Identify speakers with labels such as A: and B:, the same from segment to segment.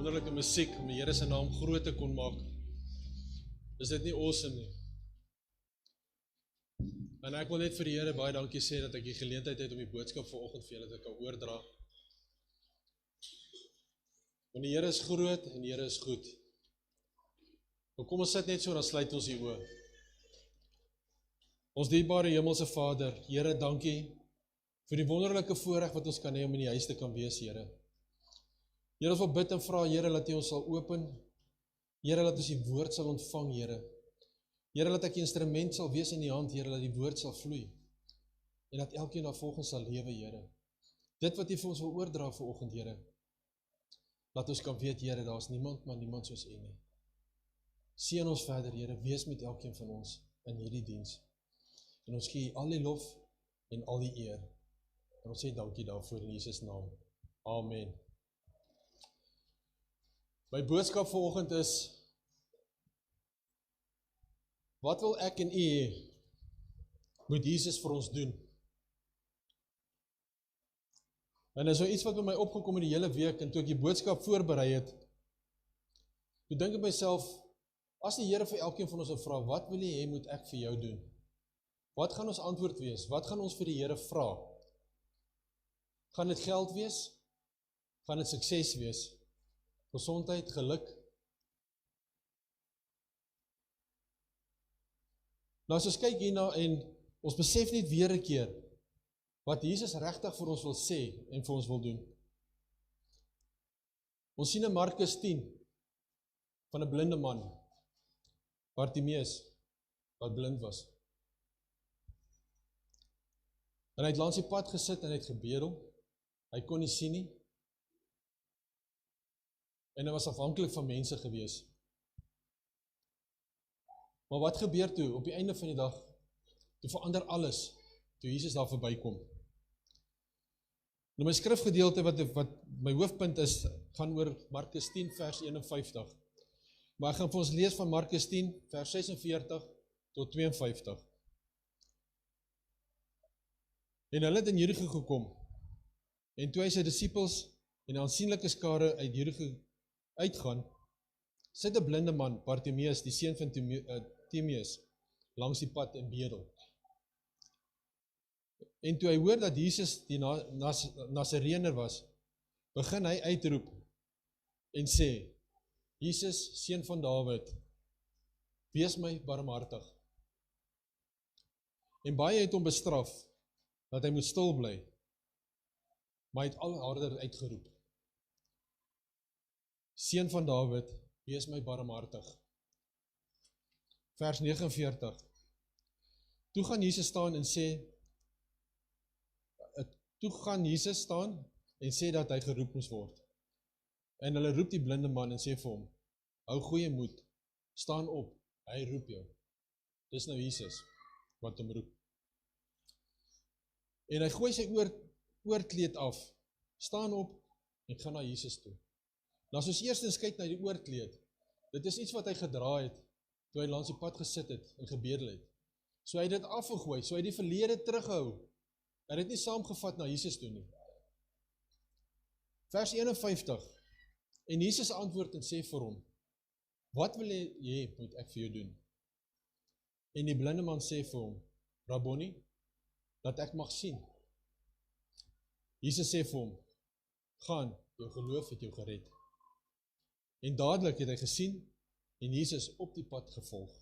A: wonderlike musiek om die Here se naam groot te kon maak. Is dit nie awesome nie? En ek wil net vir die Here baie dankie sê dat ek die geleentheid het om die boodskap vanoggend vir julle te kan oordra. Want die Here is groot en die Here is goed. Maar kom ons sit net so en dan sluit ons die oë. Ons dierbare hemelse Vader, Here, dankie vir die wonderlike voorreg wat ons kan hê om in die huis te kan wees, Here. Here, ons wil bid en vra, Here, dat U ons sal open. Here, dat ons die woord sal ontvang, Here. Here, dat ek die instrument sal wees in die hand, Here, dat die woord sal vloei. En dat elkeen daarvolgens sal lewe, Here. Dit wat U vir ons wil oordra vanoggend, Here. Laat ons kan weet, Here, daar is niemand, maar niemand soos U nie. Seën ons verder, Here, wees met elkeen van ons in hierdie diens. En ons gee U al die lof en al die eer. En ons sê dankie daarvoor in Jesus naam. Amen. My boodskap vanoggend is, wat wil ek en U hê, moet Jesus vir ons doen? En is so iets wat by my opgekom in die hele week, en toe ek die boodskap voorberei het, toe dink ek myself, as die Here vir elkeen van ons vra, wat wil U hê moet ek vir jou doen? Wat gaan ons antwoord wees? Wat gaan ons vir die Here vra? Gaan dit geld wees? Gaan dit sukses wees? Gesondheid, geluk? Nou as ons kyk hierna en ons besef net weer 'n keer wat Jesus regtig vir ons wil sê en vir ons wil doen. Ons sien in Markus 10 van 'n blinde man, Bartimeus, wat blind was. En hy het langs die pad gesit en hy het gebedel. Hy kon nie sien nie. En hy was afhanklik van mense gewees. Maar wat gebeur toe? Op die einde van die dag, toe verander alles, toe Jesus daar verbykom. Nou my skrifgedeelte wat my hoofpunt is, gaan oor Markus 10 vers 51. Maar ek gaan vir ons lees van Markus 10 vers 46 tot 52. En hulle het in Jerigo gekom, en toe hy sy disippels en 'n aansienlike skare uit Jerigo uitgaan, sit 'n blinde man, Bartimeus, die seun van Timeus, langs die pad en bedel. En toe hy hoor dat Jesus die Nasareëner was, begin hy uitroep en sê, Jesus, seun van Dawid, wees my barmhartig. En baie het hom bestraf, dat hy moet stil bly, maar hy het al harder uitgeroep. Seun van Dawid, wees my barmhartig. Vers 49. Toe gaan Jesus staan en sê dat hy geroep moes word. En hulle roep die blinde man en sê vir hom, hou goeie moed, staan op, hy roep jou. Dis nou Jesus wat hom roep. En hy gooi sy oorkleed af, staan op en gaan na Jesus toe. Nou as ons eerstens kyk na die oorkleed, dit is iets wat hy gedra het, toe hy langs die pad gesit het en gebedel het. So hy het dit afgegooi, so hy het die verlede teruggehou. Hy het dit nie saamgevat na Jesus toe nie. Vers 51. En Jesus antwoord en sê vir hom, wat wil jy moet ek vir jou doen? En die blinde man sê vir hom, Rabboni, dat ek mag sien. Jesus sê vir hom, gaan, jou geloof het jou gered. En dadelik het hy gesien en Jesus op die pad gevolg.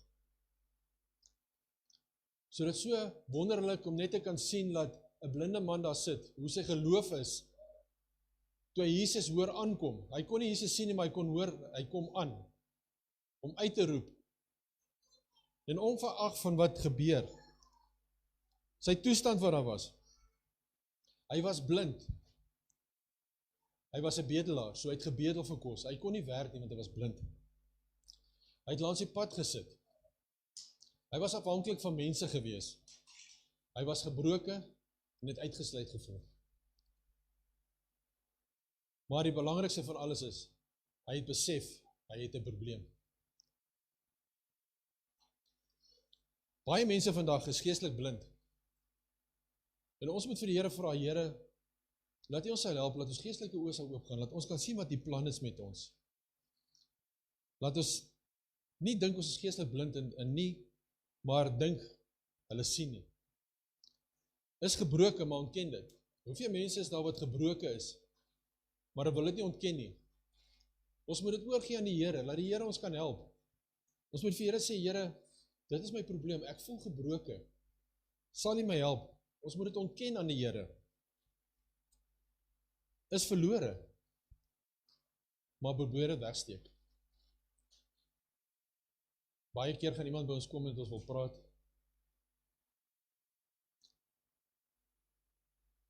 A: So dit is so wonderlik om net te kan sien dat 'n blinde man daar sit, hoe sy geloof is, toe hy Jesus hoor aankom. Hy kon nie Jesus sien nie, maar hy kon hoor, hy kom aan, om uit te roep. En ongeag van wat gebeur, sy toestand wat daar was, hy was blind. Hy was 'n bedelaar, so hy het gebedel vir kos. Hy kon nie werk nie, want hy was blind. Hy het langs die pad gesit. Hy was afhanklik van mense gewees. Hy was gebroken en het uitgesluit gevoel. Maar die belangrikste van alles is, hy het besef, hy het 'n probleem. Baie mense vandag is geestelik blind. En ons moet vir die Here vra, Here, laat U ons sal help, laat ons geestelike oë sal oopgaan, laat ons kan sien wat die plan is met ons. Laat ons nie dink ons is geestelik blind en nie, maar dink hulle sien nie. Is gebroken, maar ontken dit. Hoeveel mense is daar wat gebroken is, maar hulle wil dit nie ontken nie. Ons moet dit oorgee aan die Here, laat die Here ons kan help. Ons moet vir Here sê, Here, dit is my probleem, ek voel gebroken. Sal nie my help. Ons moet dit ontken aan die Here. Is verlore, maar probeer dit wegsteek. Baie keer gaan iemand by ons kom en ons wil praat.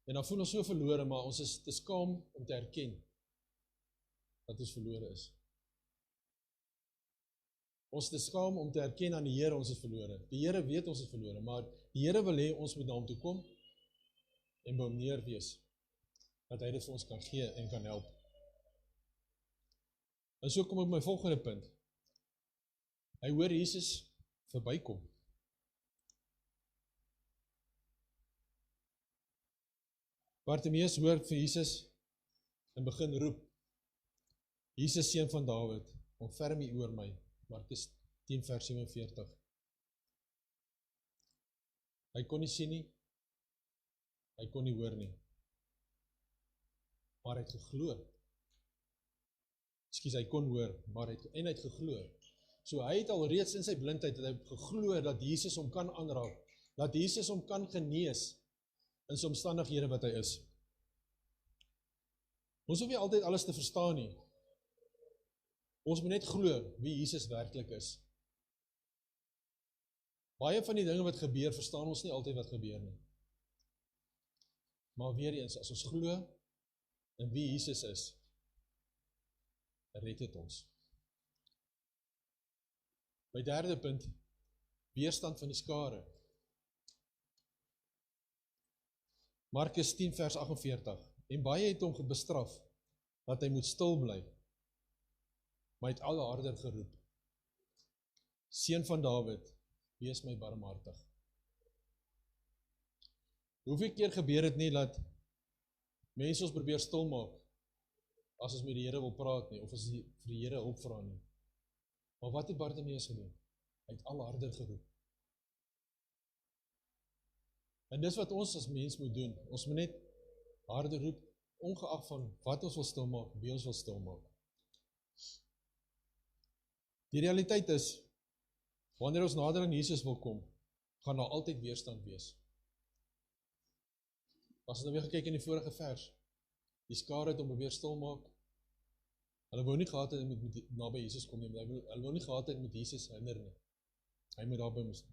A: En dan voel ons so verlore, maar ons is te skaam om te erken dat ons verlore is. Ons is te skaam om te erken aan die Here ons is verlore. Die Here weet ons is verlore, maar die Here wil hê ons moet na hom toe kom en by hom neer wees, dat hy dit vir ons kan gee en kan help. En so kom ek by my volgende punt. Hy hoor Jesus verbykom. Bartimeus hoor vir Jesus en begin roep. Jesus, seun van Dawid, ontferm U oor my. Markus 10 vers 47. Hy kon nie sien nie, hy kon nie hoor nie, maar hy het geglo. Hy kon hoor, maar hy het geglo. So hy het al reeds in sy blindheid, het hy geglo dat Jesus hom kan aanraak, dat Jesus hom kan genees in sy omstandighede wat hy is. Ons hoef nie altyd alles te verstaan nie. Ons moet net glo wie Jesus werklik is. Baie van die dinge wat gebeur, verstaan ons nie altyd wat gebeur nie. Maar weer eens, as ons glo in wie Jesus is, red het ons. My derde punt, weerstand van die skare. Markus 10 vers 48. En baie het hom bestraf, dat hy moet stil bly. Maar hy het al harder geroep. Seun van Dawid, wees my barmhartig. Hoeveel keer gebeur het nie, dat mense ons probeer stil maak, as ons met die Here wil praat nie, of as ons vir die Here hulp vra nie. Maar wat het Bartimeus gedoen? Hy het al harder geroep. En dis wat ons as mens moet doen. Ons moet net harder roep, ongeag van wat ons wil stil maak, wie ons wil stil maak. Die realiteit is, wanneer ons nader aan Jesus wil kom, gaan daar altyd weerstand wees. As ons nou weer gekyk in die vorige vers, die skare het hom probeer stil maak, hulle wou nie gehad het, hy moet naby Jesus kom nie, hulle wou nie gehad het, hy moet Jesus hinder nie. Hy moet daarby moes.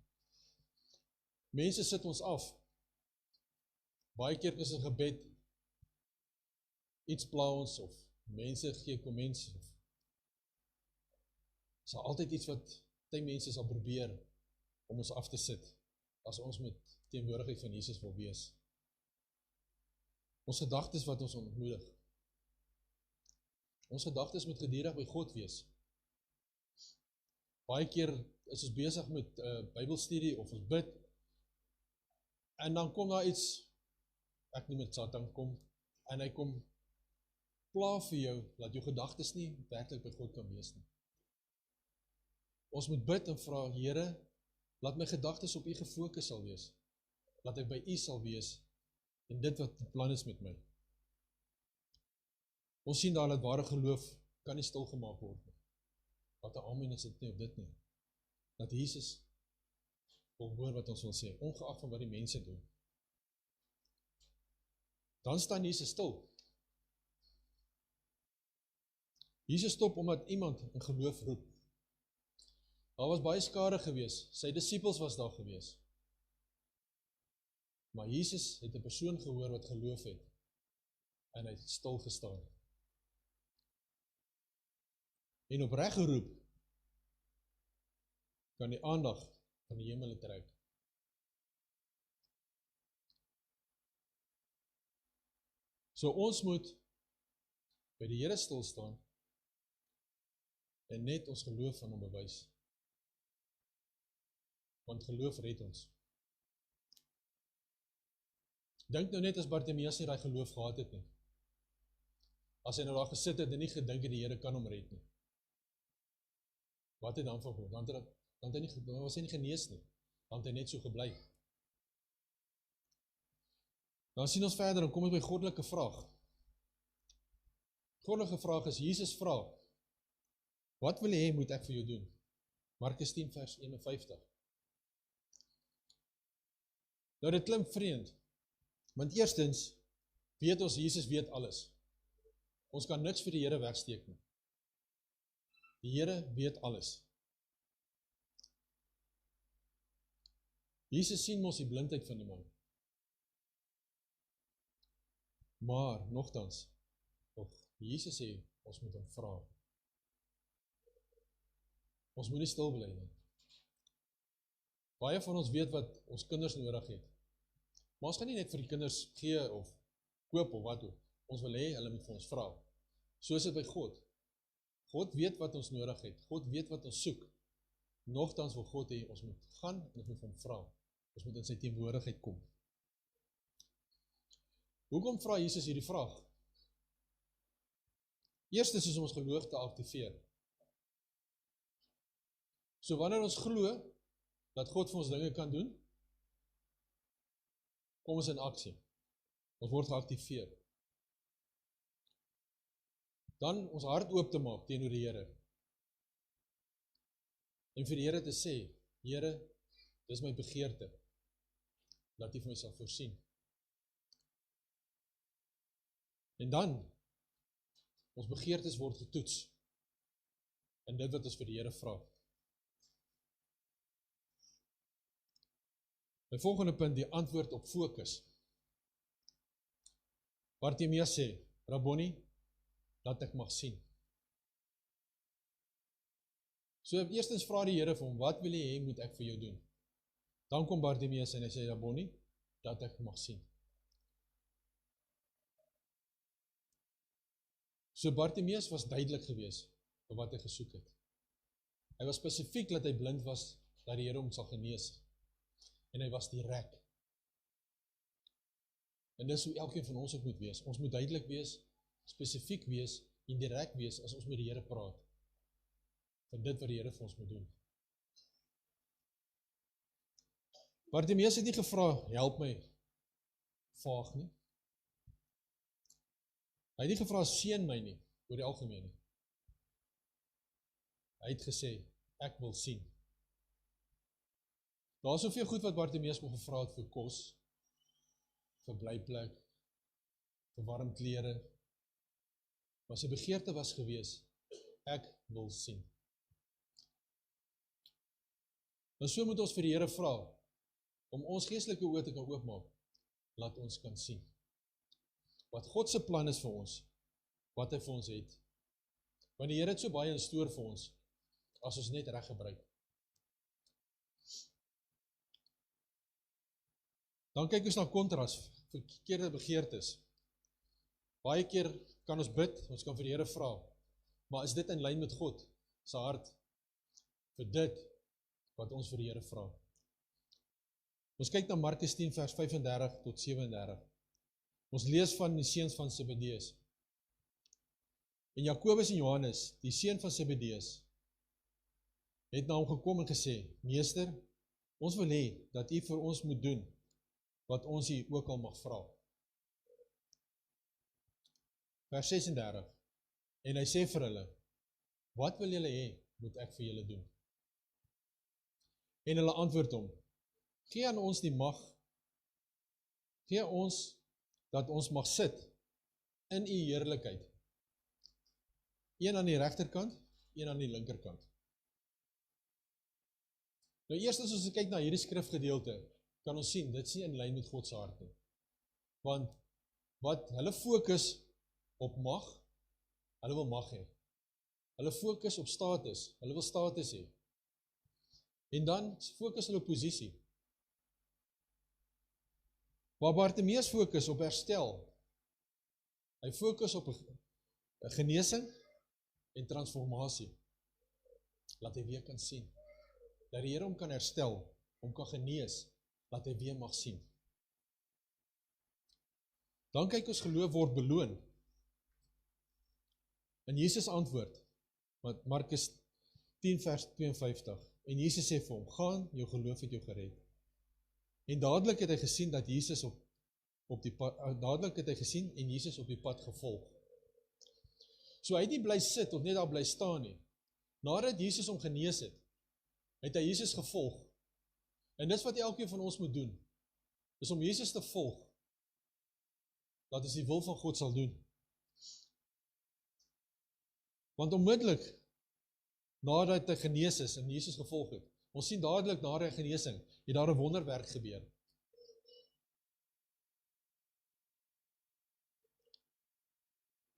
A: Mense sit ons af. Baie keer is 'n gebed, iets pla ons, of mense gee comments, of sal altyd iets wat die mense sal probeer, om ons af te sit, as ons met teenwoordigheid van Jesus wil wees. Ons gedagtes wat ons ontmoedig. Ons gedagtes moet gedurig by God wees. Baie keer is ons besig met Bybelstudie, of ons bid, en dan kom daar iets, ek noem het Satan kom, en hy kom pla vir jou, dat jou gedagtes nie werklik by God kan wees nie. Ons moet bid en vra, Here, laat my gedagtes op U gefokus sal wees, laat ek by U sal wees, en dit wat die plan is met my. Ons sien daar dat ware geloof kan nie stilgemaak word nie. Wat 'n amen is dit nie op dit nie. Dat Jesus wil hoor wat ons wil sê, ongeag van wat die mense doen. Dan staan Jesus stil. Jesus stop omdat iemand in geloof roep. Daar was baie skare gewees, sy disippels was daar gewees. Maar Jesus het 'n persoon gehoor wat geloof het, en hy het stil gestaan. En opreg geroep, kan die aandag van die hemel trek. So ons moet by die Here stil staan, en net ons geloof aan hom bewys. Want geloof red ons. Dink nou net as Bartimeus nie daai geloof gehad het nie. As hy nou daar gesit het en nie gedink het die Here kan hom red nie. Wat het dan van God? Dan was hy nie genees nie. Dan het hy net so gebly. Dan sien ons verder, dan kom ons by goddelike vraag. Goddelike vraag is, Jesus vra, wat wil jy hê moet ek vir jou doen? Markus 10 vers 51. Nou dit klink vreemd, want eerstens, weet ons, Jesus weet alles. Ons kan niks vir die Here wegsteek nie. Die Here weet alles. Jesus sien mos die blindheid van die man. Maar, nogtans, Jesus sê, ons moet hom vra. Ons moet nie stil bly nie. Baie van ons weet wat ons kinders nodig het. Maar ons gaan nie net vir die kinders gee of koop of wat ook. Ons wil hê, hulle moet vir ons vra. So is dit by God. God weet wat ons nodig het. God weet wat ons soek. Nogtans wil God hê, ons moet gaan en ons moet hom vra. Ons moet in sy teenwoordigheid kom. Hoekom vra Jesus hierdie vraag? Eerstens is om ons geloof te aktiveer. So wanneer ons glo dat God vir ons dinge kan doen, kom ons in aksie. Ons word geaktiveer. Dan ons hart oop te maak teenoor die Here. En vir die Here te sê, Here, dis my begeerte, dat U vir my sal voorsien. En dan, ons begeertes word getoets, en dit wat ons vir die Here vra. My volgende punt, die antwoord op fokus. Bartimeus sê, Rabboni, dat ek mag sien. So eerstens vra die Here vir hom, wat wil jy hê moet ek vir jou doen? Dan kom Bartimeus en hy sê, Rabboni, dat ek mag sien. So Bartimeus was duidelik geweest vir wat hy gesoek het. Hy was spesifiek dat hy blind was, dat die Here hom sal genees. En hy was direk. En dis hoe elkeen van ons ook moet wees. Ons moet duidelik wees, spesifiek wees en direk wees as ons met die Here praat. Van dit wat die Here vir ons moet doen. Bartimeus het nie gevra, help my, vaag nie. Hy het nie gevra, seën my nie, oor die algemeen nie. Hy het gesê, ek wil sien. Daar is soveel goed wat Bartimeus kon gevra het vir kos, vir blyplek, vir warm klere. Maar sy begeerte was gewees, ek wil sien. En so moet ons vir die Here vra, om ons geestelike oë te kan oopmaak, laat ons kan sien. Wat God se plan is vir ons, wat hy vir ons het. Want die Here het so baie in stoor vir ons, as ons net reg gebruik. Dan kyk ons na kontras, verkeerde begeertes. Baie keer kan ons bid, ons kan vir die Here vra, maar is dit in lyn met God se hart, vir dit, wat ons vir die Here vra. Ons kyk na Markus 10 vers 35 tot 37. Ons lees van die seuns van Zebedeus. En Jakobus en Johannes, die seun van Zebedeus, het na hom gekom en gesê, Meester, ons wil hê, dat U vir ons moet doen, wat ons U ook al mag vra. Vers 36. En hy sê vir hulle, wat wil julle hê, moet ek vir julle doen? En hulle antwoord hom, gee aan ons die mag, gee ons, dat ons mag sit, in U heerlikheid. Een aan die regterkant, een aan die linkerkant. Nou eerstens as ons kyk na hierdie skrifgedeelte, kan ons sien, dit is nie in lyn met God se hart nie. Want, wat hulle fokus op mag, hulle wil mag hê. Hulle fokus op status, hulle wil status hê. En dan fokus hulle op posisie. Waar Bartimeus fokus op herstel, hy fokus op 'n genesing en transformasie, laat hy weer kan sien, dat die Here hom kan herstel, hom kan genees, laat hy weer mag sien. Dan kyk ons geloof word beloon. En Jesus antwoord, wat Markus 10 vers 52. En Jesus sê vir hom, gaan, jou geloof het jou gered. En dadelik het hy gesien dat Jesus op die pad, dadelik het hy gesien en Jesus op die pad gevolg. So hy het nie bly sit of net daar bly staan nie. Nadat Jesus hom genees het hy Jesus gevolg. En dis wat elkeen van ons moet doen. Dis om Jesus te volg. Dat ons die wil van God sal doen. Want onmiddellik, nadat hy genees is en Jesus gevolg het, ons sien dadelik na die genesing, het daar 'n wonderwerk gebeur.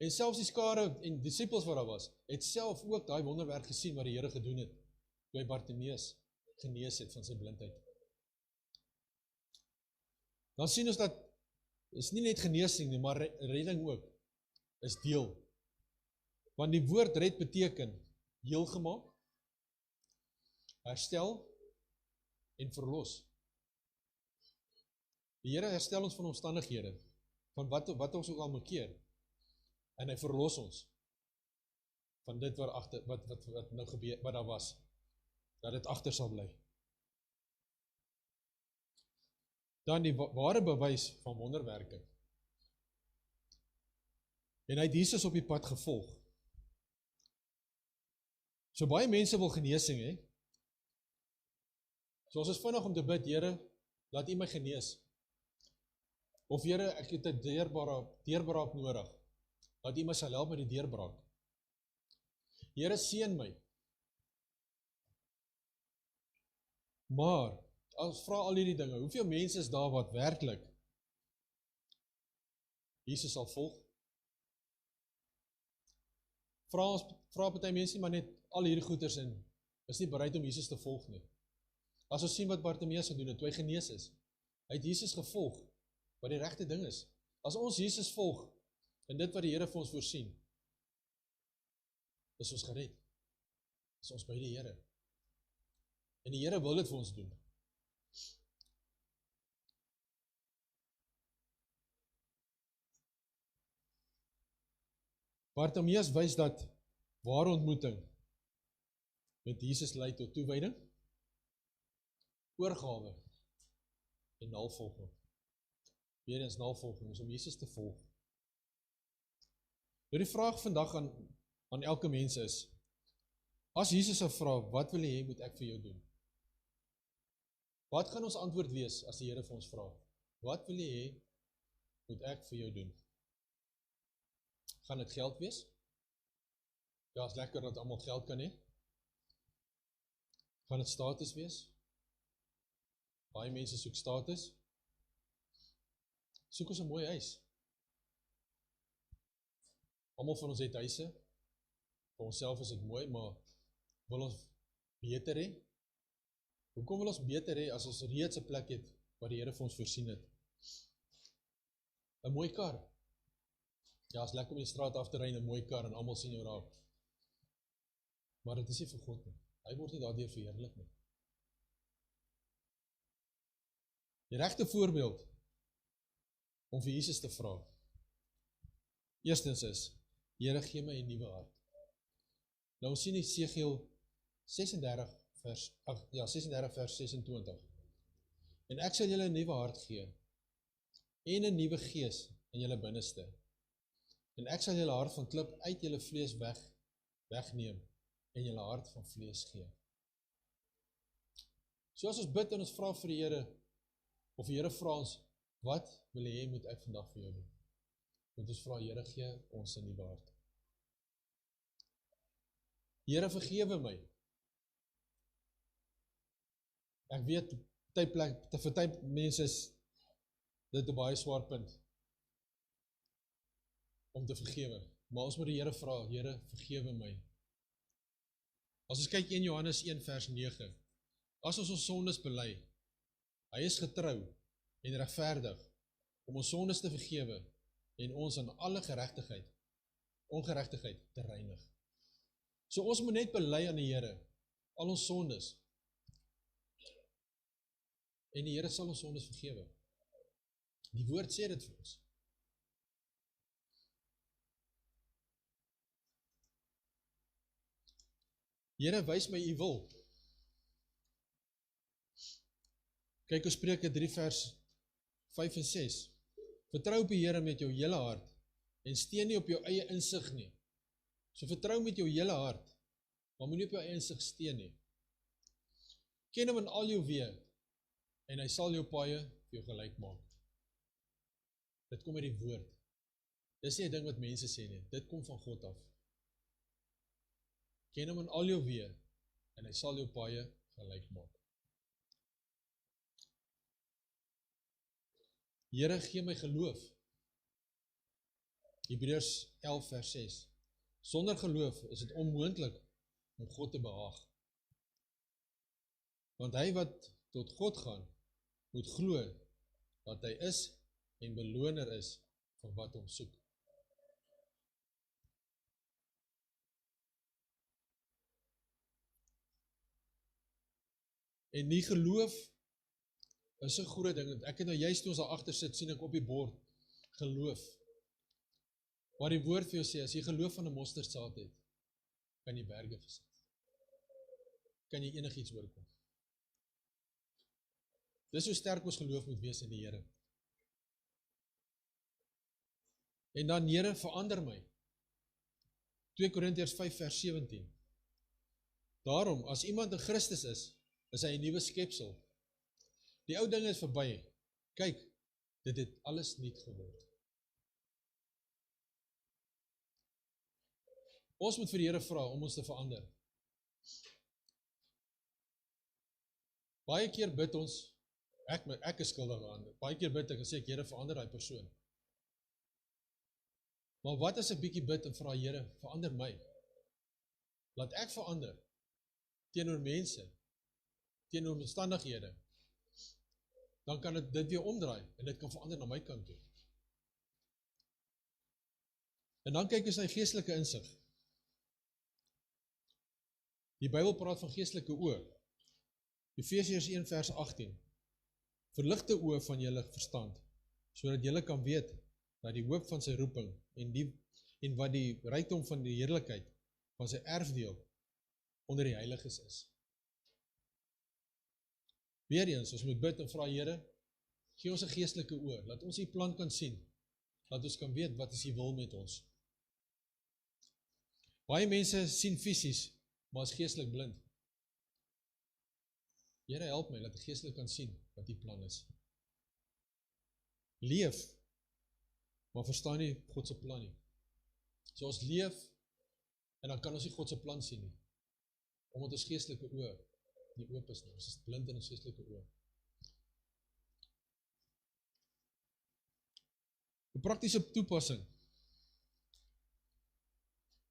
A: En selfs die skare en disippels wat daar was, het self ook daai wonderwerk gesien wat die Here gedoen het, toe hy Bartimeus genees het van sy blindheid. Dan sien ons dat, is nie net genesing nie, maar redding ook, is deel. Want die woord red beteken, heel gemaak, herstel en verlos. Die Here herstel ons van omstandighede, van wat ons ook al mekeer, en hy verlos ons van dit wat nou gebeur, wat daar was, dat dit agter sal bly. Dan die ware bewys van wonderwerke. En hy het Jesus op die pad gevolg. So baie mense wil genesing hê. So ons is vinnig om te bid, Here, laat U my genees. Of Here, ek het 'n deurbraak nodig. Laat U my sal help met die deurbraak. Here, seën my. Maar, as vra al hierdie dinge, hoeveel mense is daar wat werklik Jesus sal volg? Vra party mense maar net al hierdie goeders en is nie bereid om Jesus te volg nie. As ons sien wat Bartimeus gedoen het, toe hy genees is, hy het Jesus gevolg, wat die regte ding is. As ons Jesus volg, en dit wat die Here vir ons voorsien, is ons gered. Is ons by die Here. En die Here wil dit vir ons doen. Bartimeus wys dat ware ontmoeting met Jesus lei tot toewyding, oorgawe en navolging. Weer eens navolging is om Jesus te volg. Nou die vraag vandag aan elke mens is, as Jesus sou vra, wat wil jy hê moet ek vir jou doen? Wat gaan ons antwoord wees as die Here vir ons vra? Wat wil jy hê moet ek vir jou doen? Gaan dit geld wees? Ja, is lekker dat almal geld kan hê. Gaan dit status wees? Baie mense soek status. Soek ons 'n mooi huis. Almal van ons het huise. Vir onsself is dit mooi, maar wil ons beter hê? Hoekom wil ons beter hê as ons reeds 'n plek het wat die Here vir ons voorsien het? 'n Mooi kar. Ja, is lekker om die straat af te ry in 'n mooi kar en almal sien jou raak. Maar dit is nie vir God nie. Hy word nie daardeur verheerlik nie. Die regte voorbeeld om vir Jesus te vra. Eerstens is, Here, gee my 'n nuwe hart. Nou ons sien Esegiel 36 vers 26. En ek sal julle 'n nuwe hart gee en 'n nuwe gees in julle binneste. En ek sal julle hart van klip uit julle vlees wegneem en julle hart van vlees gee. So as ons bid en ons vra vir die Here, of die Here vra ons, wat wil jy hê moet ek vandag vir jou doen? Moet ons vra, Here, gee ons 'n nuwe hart. Here, vergewe my. Ek weet, vir party mense is dit 'n baie swaar punt om te vergewe. Maar ons moet die Here vra, Here, vergewe my. As ons kyk in Johannes 1 vers 9, as ons sondes bely, hy is getrou en regverdig om ons sondes te vergewe en ons aan alle ongeregtigheid te reinig. So ons moet net bely aan die Here, al ons sondes, en die Here sal ons sondes vergewe. Die woord sê dit vir ons. Here, wys my u wil. Kyk hoe Spreuke 3 vers 5 en 6. Vertrou op die Here met jou hele hart en steun nie op jou eie insig nie. So vertrou met jou hele hart, maar moenie op jou eie insig steun nie. Ken hom in al jou weë en hy sal jou paaie vir jou gelyk maak. Dit kom uit die woord. Dis nie 'n ding wat mense sê nie, dit kom van God af. Ken hom in al jou weë en hy sal jou paaie gelyk maak. Here, gee my geloof. Hebreërs 11 vers 6. Sonder geloof is dit onmoontlik om God te behaag. Want hy wat tot God gaan, moet glo dat hy is en beloner is van wat hom soek. En die geloof is 'n groot ding. Ek het nou juist toe ons daar agter sit, sien ek op die bord, geloof. Waar die woord vir jou sê, as jy geloof van 'n mosterdsaad het, kan jy berge versit. Kan jy enigiets oorkom. Dis hoe sterk ons geloof moet wees in die Here. En dan, Here, verander my. 2 Korintiërs 5 vers 17. Daarom, as iemand in Christus is hy 'n nuwe skepsel. Die ou dinge is verby. Kyk, dit het alles nuut geword. Ons moet vir die Here vra om ons te verander. Baie keer bid ons, ek is skuldig aan, baie keer bid ek en sê ek, Here, verander daai persoon. Maar wat as ek bietjie bid en vra, Here, verander my? Laat ek verander teenoor mense, teenoor omstandighede. Dan kan dit weer omdraai en dit kan verander na my kant toe. En dan kyk ons na geestelike insig. Die Bybel praat van geestelike oë. Efesiërs 1 vers 18. Verlig die oë van julle verstand, sodat julle kan weet dat die hoop van sy roeping en wat die rykdom van die heerlikheid van sy erfdeel onder die heiliges is. Weereens, ons moet bid en vra, Here, gee ons 'n geestelike oë, laat ons die plan kan sien, laat ons kan weet wat is die wil met ons. Baie mense sien fisies, maar is geestelik blind. Here, help my, laat ek geestelik kan sien wat die plan is. Leef, maar verstaan nie God se plan nie. So ons leef, en dan kan ons nie God se plan sien nie, omdat ons geestelike oë nie oop is nie, ons is blind in ons geestelike oë. 'n praktiese toepassing.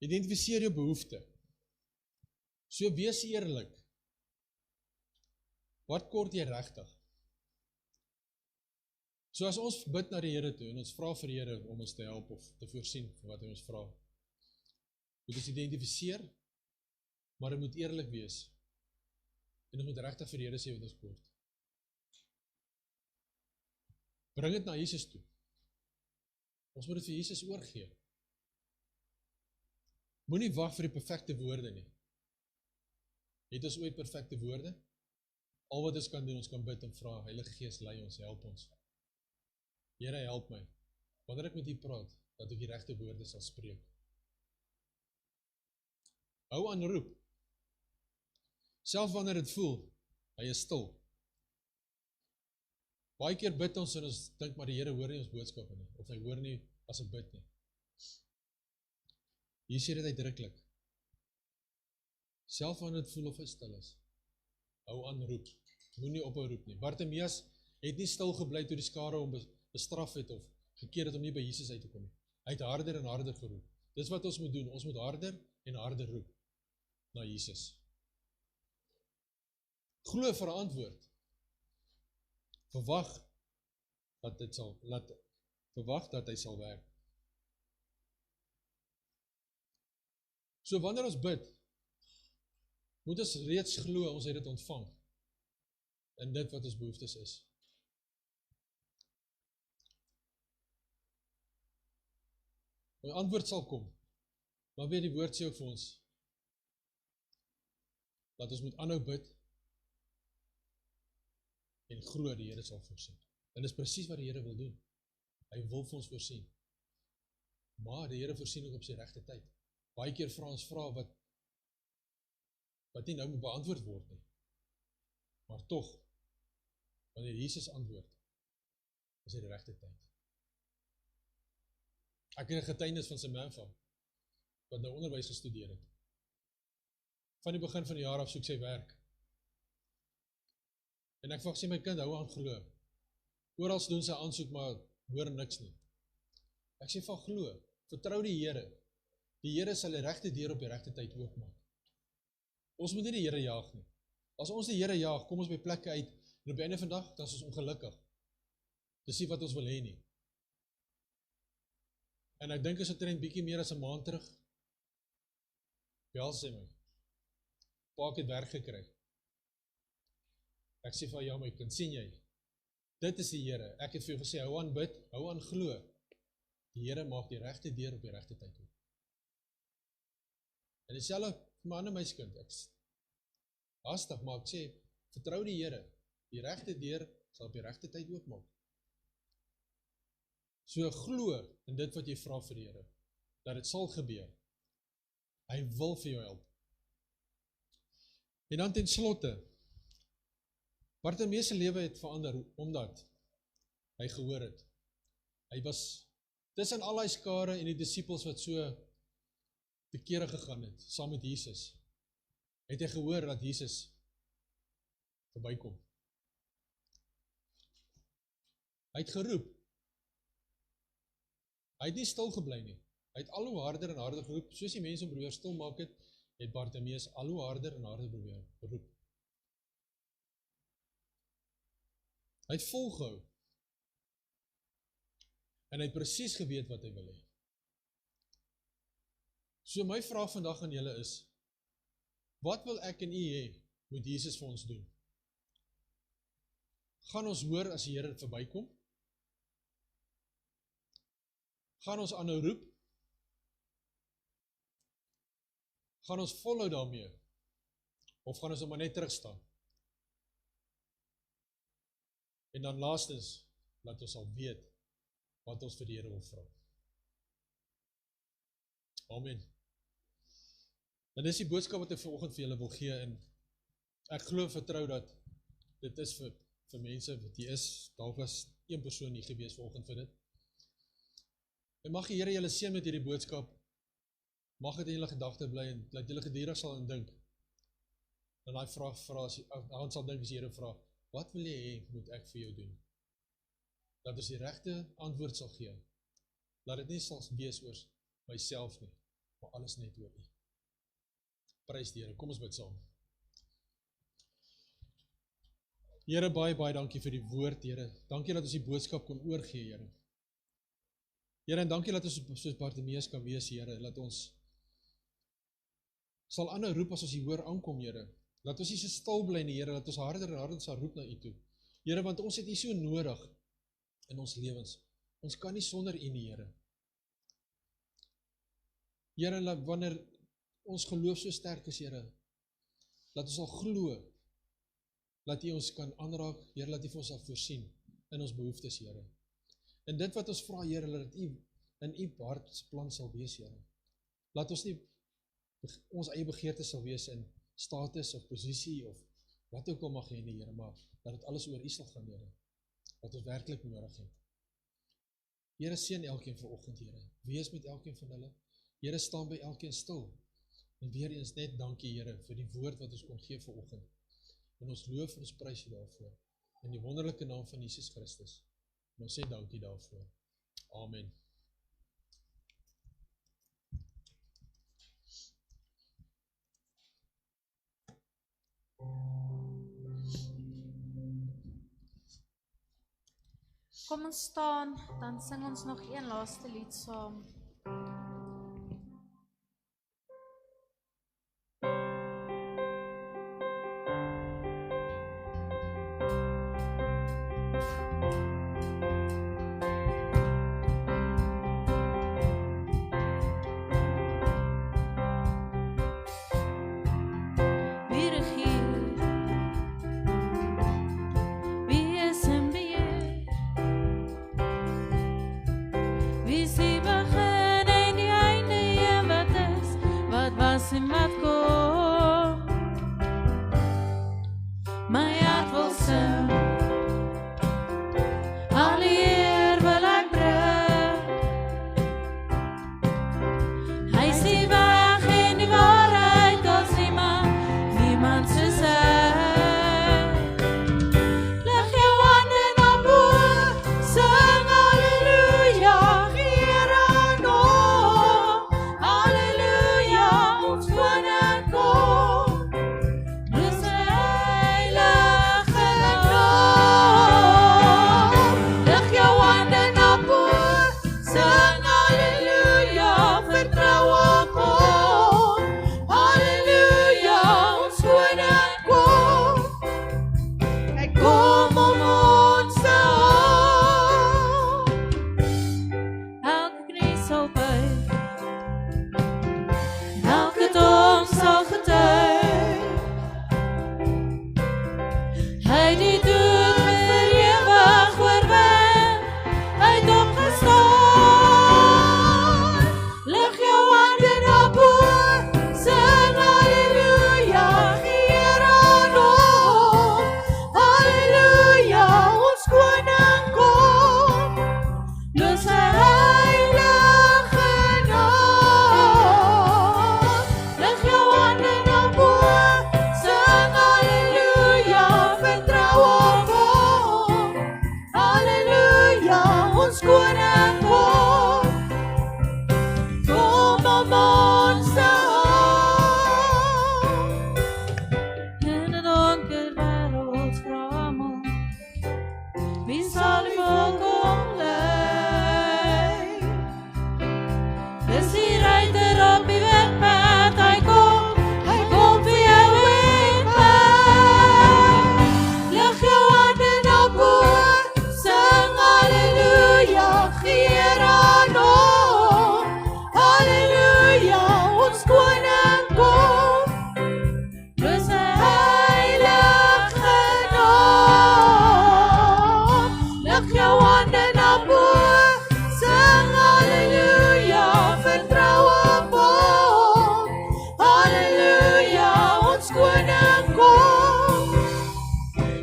A: Identifiseer jou behoefte. So wees eerlik. Wat kort jy regtig? So as ons bid na die Here toe en ons vra vir die Here om ons te help of te voorsien vir wat hy ons vra, moet ons identifiseer, maar dit moet eerlik wees. En ons moet regtig vir die Here sê wat ons kort. Bring dit na Jesus toe. Ons moet dit vir Jesus oorgee. Moenie wag vir die perfekte woorde nie. Het ons ooit perfekte woorde? Al wat ons kan doen, ons kan bid en vra, Heilige Gees, lei ons, help ons. Here, help my. Wanneer ek met U praat, dat ek die regte woorde sal spreek. Hou aan roep. Selfs wanneer dit voel, hy is stil. Baie keer bid ons en ons dink maar die Here hoor nie ons boodskappe nie, of hy hoor nie as ek bid nie. Hier sê dit uitdruklik. Selfs wanneer dit voel of hy stil is, hou aan roep. Moenie ophou roep nie. Bartimeus het nie stil gebly toe die skare hom bestraf het of gekeer het om nie by Jesus uit te kom nie. Hy het harder en harder geroep. Dis wat ons moet doen. Ons moet harder en harder roep na Jesus. Glo vir 'n antwoord. Verwag dat hy sal werk. So wanneer ons bid, moet ons reeds glo ons het dit ontvang in dit wat ons behoeftes is. Die antwoord sal kom, maar weer die woord sê ook vir ons, dat ons moet aanhou bid en glo die Here sal voorsien. En dis presies wat die Here wil doen. Hy wil vir ons voorsien. Maar die Here voorsien ook op sy regte tyd. Baie keer vra ons vrae wat nie nou moet beantwoord word nie. Maar tog, wanneer Jesus antwoord, is dit die regte tyd. Ek het 'n getuienis van Samantha, wat nou onderwys gestudeer het. Van die begin van die jaar af soek sy werk. En ek sê my kind, hou aan glo. Orals doen sy aansoek, maar hoor niks nie. Ek sê van glo, vertrou die Here. Die Here sal die regte deur op die regte tyd oopmaak. Ons moet nie die Here jaag nie. As ons die Here jaag, kom ons by plekke uit, en op die einde van die dag, dan is ons ongelukkig. Dis nie wat ons wil hê nie. En ek dink as het bietjie meer as 'n maand terug, bel sy my. Pa, ek het werk gekry. Ek sê van, ja my kind, sien jy, dit is die Here. Ek het vir jou gesê, hou aan bid, hou aan glo. Die Here maak die regte deur op die regte tyd op. En dieselfde vir my ander meiskind, ek hastig, maar ek sê, vertrou die Here, die regte deur sal op die regte tyd oopmaak. So glo in dit wat jy vra vir die Here, dat dit sal gebeur. Hy wil vir jou help. En dan ten slotte, Bartimeus se lewe het verander, omdat hy gehoor het. Hy was tussen al die skare en die disippels wat so te kere gegaan het, saam met Jesus, het hy gehoor dat Jesus verbykom. Hy het geroep. Hy het nie stil gebly nie. Hy het al hoe harder en harder geroep, soos die mense om probeer stil maak het Bartimeus al hoe harder en harder probeer roep. Hy het volgehou. En hy het presies geweet wat hy wil hê. So my vraag vandag aan julle is, wat wil ek en u hê, moet Jesus vir ons doen? Gaan ons hoor as die Here verbykom? Gaan ons aanhou roep? Gaan ons volhou daarmee? Of gaan ons maar net terugstaan? En dan laastens, laat ons al weet wat ons vir die Here wil vra. Amen. En dis die boodskap wat ek vanoggend vir julle wil gee, en ek glo vertrou dat dit is vir mense wat hier is. Daar was een persoon hier gewees vanoggend vir dit. En mag die Here julle seën met hierdie boodskap. Mag dit in julle gedagte bly en dat julle gedurig sal indink. En daai vraag vra, ons sal dink as die Here vra, wat wil jy hê moet ek vir jou doen? Dat ons die regte antwoord sal gee. Laat dit nie sal wees oor myself nie, maar alles net oor U. Prys die Here, kom ons bid saam. Here, baie, baie dankie vir die woord, Here. Dankie dat ons die boodskap kon oorgee, Here. Here, en dankie dat ons soos Bartimeus kan wees, Here. Laat ons sal aanhou roep as ons die hoor aankom, Here. Laat ons nie so stil bly nie, Here, dat ons harder en harder sal roep na U toe. Here, want ons het U so nodig in ons lewens. Ons kan nie sonder U nie, Here. Here, wanneer ons geloof so sterk is, Here, laat ons al glo, laat U ons kan aanraak, Here, laat U vir ons sal voorsien in ons behoeftes, Here. En dit wat ons vra, Here, laat U in U hartsplan sal wees, Here. Laat ons nie ons eie begeertes sal wees in status of posisie of wat ook al mag hê nie, Here, maar dat dit alles oor U sal gaan, Here, wat ons werklik nodig het. Here, seën elkeen vanoggend, Here. Wees met elkeen van hulle. Here, staan by elkeen stil. En weer eens net dankie, Here, vir die woord wat ons kon gee vanoggend. En ons loof en ons prys U daarvoor. In die wonderlike naam van Jesus Christus. En ons sê dankie daarvoor. Amen.
B: Kom ons staan, dan sing ons nog een laaste lied saam.
C: Wie
B: Ons koning kom,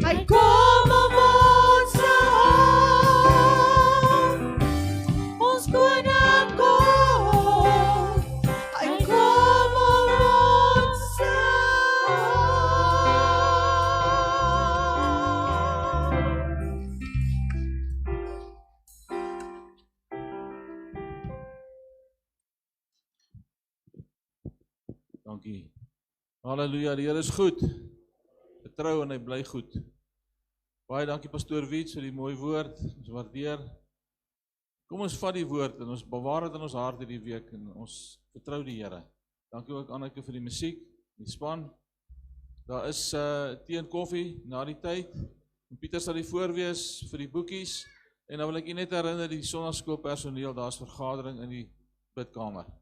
B: hy kom om ons te haal. Ons koning kom, hy kom om ons te
C: Dankie. Halleluja, die Here is goed. Getrou en hy bly goed. Baie dankie Pastoor Wiets vir die mooi woord. Ons waardeer. Kom ons vat die woord en ons bewaar dit in ons hart hierdie week en ons vertrou die Here. Dankie ook Anneke vir die musiek, die span. Daar is tee en koffie na die tyd. En Pieter sal die voorwees vir die boekies. En dan wil ek u net herinner, die sonnaskool personeel, daar is vergadering in die bidkamer.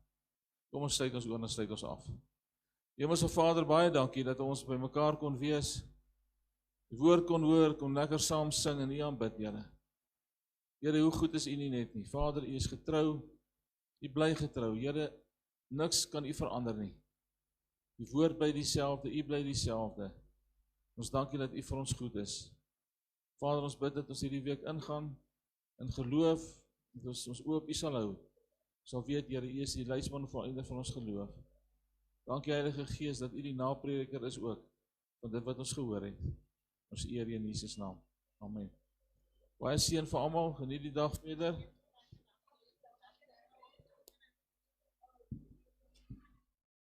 C: Kom ons sluit ons oor en sluit ons af. Hemelse Vader, baie dankie dat ons by mekaar kon wees, die woord kon hoor, kon lekker saam sing en u aanbid, Here. Here, hoe goed is u nie net nie. Vader, u is getrou, u bly getrou. Here, niks kan u verander nie. Die woord bly dieselfde, u bly dieselfde. Ons dankie dat u vir ons goed is. Vader, ons bid dat ons hierdie week ingaan, in geloof, dat ons oop u sal hou. Sal weet, Here, u is die leidsman en volëinder van ons geloof. Dankie Heilige Gees dat u die naprediker is ook, van dit wat ons gehoor het. Ons eer u in Jesus naam. Amen. Baie seën vir almal, geniet die dag verder.